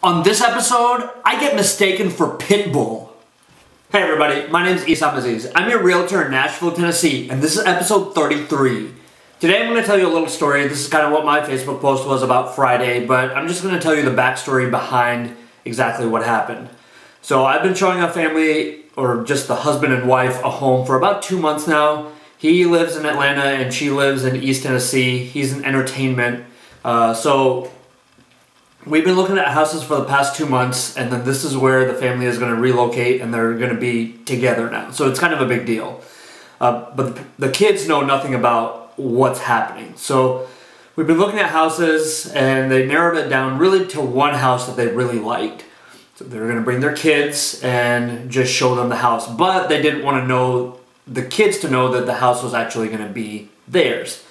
On this episode, I get mistaken for Pitbull. Hey everybody, my name is Isam Aziz. I'm your realtor in Nashville, Tennessee, and this is episode 33. Today I'm going to tell you a little story. This is kind of what my Facebook post was about Friday, but I'm just going to tell you the backstory behind exactly what happened. So I've been showing a family, or just the husband and wife, a home for about 2 months now. He lives in Atlanta and she lives in East Tennessee. He's in entertainment. So we've been looking at houses for the past 2 months, and then this is where the family is going to relocate and they're going to be together now. So it's kind of a big deal. But the kids know nothing about what's happening. So we've been looking at houses and they narrowed it down really to one house that they really liked. So they were going to bring their kids and just show them the house. But they didn't want to know the kids to know that the house was actually going to be theirs.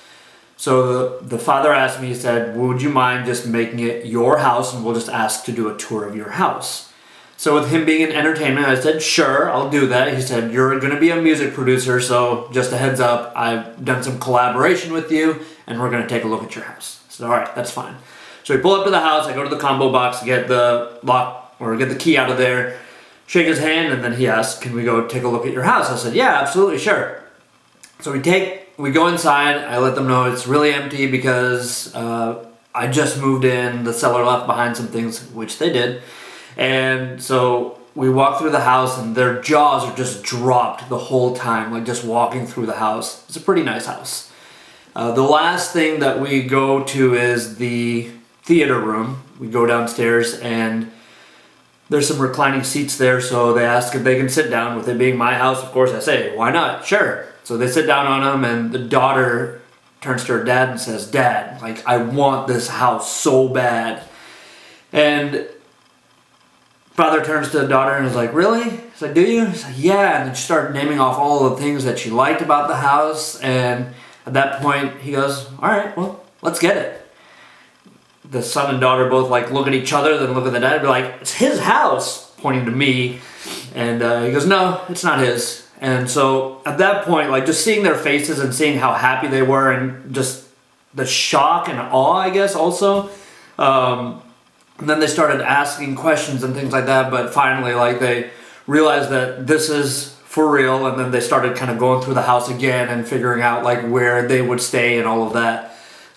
So the father asked me, he said, would you mind just making it your house and we'll just ask to do a tour of your house? So with him being in entertainment, I said, sure, I'll do that. He said, you're going to be a music producer, so just a heads up, I've done some collaboration with you and we're going to take a look at your house. I said, all right, that's fine. So we pull up to the house, I go to the combo box, get the lock or get the key out of there, shake his hand, and then he asked, can we go take a look at your house? I said, yeah, absolutely, sure. So we go inside, I let them know it's really empty because I just moved in, the seller left behind some things, which they did. And so we walk through the house and their jaws are just dropped the whole time, like just walking through the house. It's a pretty nice house. The last thing that we go to is the theater room. We go downstairs and there's some reclining seats there, so they ask if they can sit down. With it being my house, of course, I say, why not? Sure. So they sit down on them, and the daughter turns to her dad and says, Dad, like, I want this house so bad. And father turns to the daughter and is like, really? He's like, do you? He's like, yeah. And then she started naming off all the things that she liked about the house. And at that point, he goes, all right, well, let's get it. The son and daughter both like look at each other, then look at the dad and be like, it's his house, pointing to me. And he goes, no, it's not his. And so at that point, like just seeing their faces and seeing how happy they were and just the shock and awe, I guess, also. And then they started asking questions and things like that, but finally like they realized that this is for real, and then they started kind of going through the house again and figuring out like where they would stay and all of that.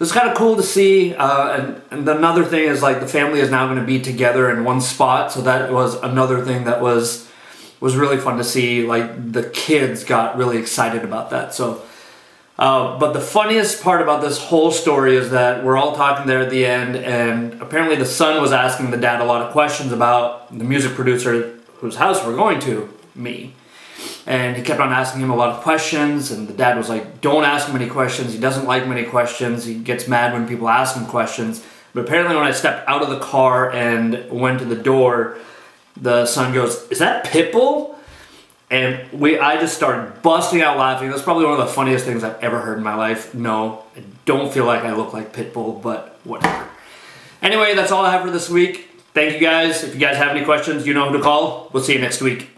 It's kind of cool to see, and another thing is like the family is now going to be together in one spot, so that was another thing that was really fun to see. Like the kids got really excited about that. So, but the funniest part about this whole story is that we're all talking there at the end, and apparently the son was asking the dad a lot of questions about the music producer whose house we're going to, me. And he kept on asking him a lot of questions, and the dad was like, don't ask him any questions. He doesn't like many questions. He gets mad when people ask him questions. But apparently when I stepped out of the car and went to the door, the son goes, is that Pitbull? And I just started busting out laughing. That's probably one of the funniest things I've ever heard in my life. No, I don't feel like I look like Pitbull, but whatever. Anyway, that's all I have for this week. Thank you guys. If you guys have any questions, you know who to call. We'll see you next week.